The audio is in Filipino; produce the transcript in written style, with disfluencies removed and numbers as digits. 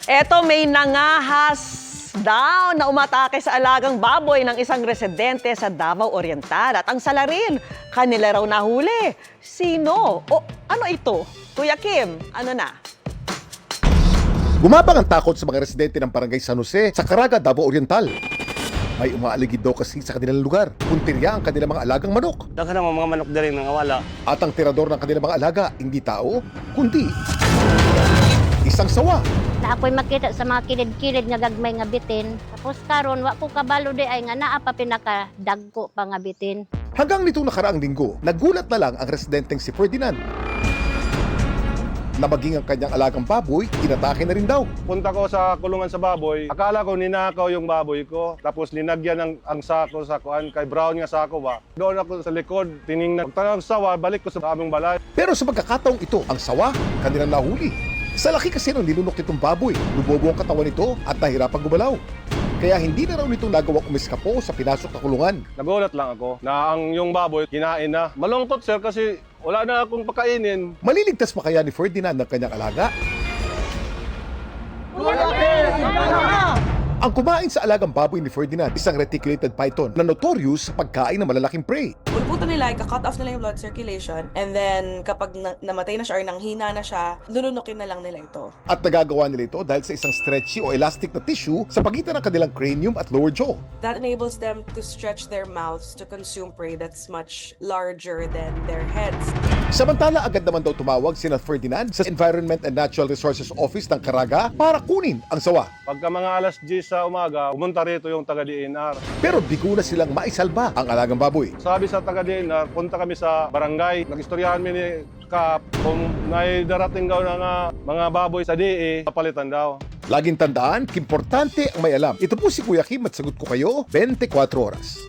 Eto, may nangahas daw na umatake sa alagang baboy ng isang residente sa Davao Oriental. At ang salarin, kanila raw nahuli. Sino? O ano ito? Kuya Kim, ano na? Gumabang ang takot sa mga residente ng Barangay San Jose sa Caraga, Davao Oriental. May umaaligid daw kasi sa kanilang lugar. Puntirya ang kanilang mga alagang manok. Daghan ang mga manok diri nang awala. At ang tirador ng kanilang mga alaga, hindi tao, kundi isang sawa. Na ako'y makita sa mga kilid-kilid nga gagmay nga bitin. Tapos karon wa ko kabalo di ay nga naa pa pinakadagko pa nga bitin. Hanggang nitong nakaraang linggo, nagulat na lang ang residenteng si Ferdinand na maging ang kanyang alagang baboy, inatake na rin daw. Punta ko sa kulungan sa baboy, akala ko ninakaw yung baboy ko, tapos linagyan ang sako sa kuan, kay brown nga sako ba. Doon ako sa likod, tiningnan. Pagtanong sawa, balik ko sa aming balay. Pero sa pagkakataong ito, ang sawa, kanilang nahuli. Sa laki kasi ng nilunok nitong baboy, lubobo ang katawan nito at nahirapang gumalaw. Kaya hindi na raw nitong nagawang umiskapo sa pinasok na kulungan. Nagulat lang ako na ang yung baboy kinain na. Malungkot sir kasi wala na akong pakainin. Maliligtas pa kaya ni Ferdinand ng kanyang alaga? Ang kumain sa alagang baboy ni Ferdinand, isang reticulated python na notorious sa pagkain ng malalaking prey. Pulputan nila, ika-cut off nila yung blood circulation, and then kapag namatay na siya or nanghina na siya, lununukin na lang nila ito. At nagagawa nila ito dahil sa isang stretchy o elastic na tissue sa pagitan ng kanilang cranium at lower jaw. That enables them to stretch their mouths to consume prey that's much larger than their heads. Samantala, agad naman daw tumawag sina Ferdinand sa Environment and Natural Resources Office ng Caraga para kunin ang sawa. Pagka mga alas 10 sa umaga, pumunta rito yung taga-DNR. Pero bigo na silang maisalba ang alagang baboy. Sabi sa taga-DNR, punta kami sa barangay. Nag-istoryahan mi ni Kap kung naidarating daw na mga baboy sa DE, papalitan daw. Laging tandaan, importante ang may alam. Ito po si Kuya Kim at sagot ko kayo 24 oras.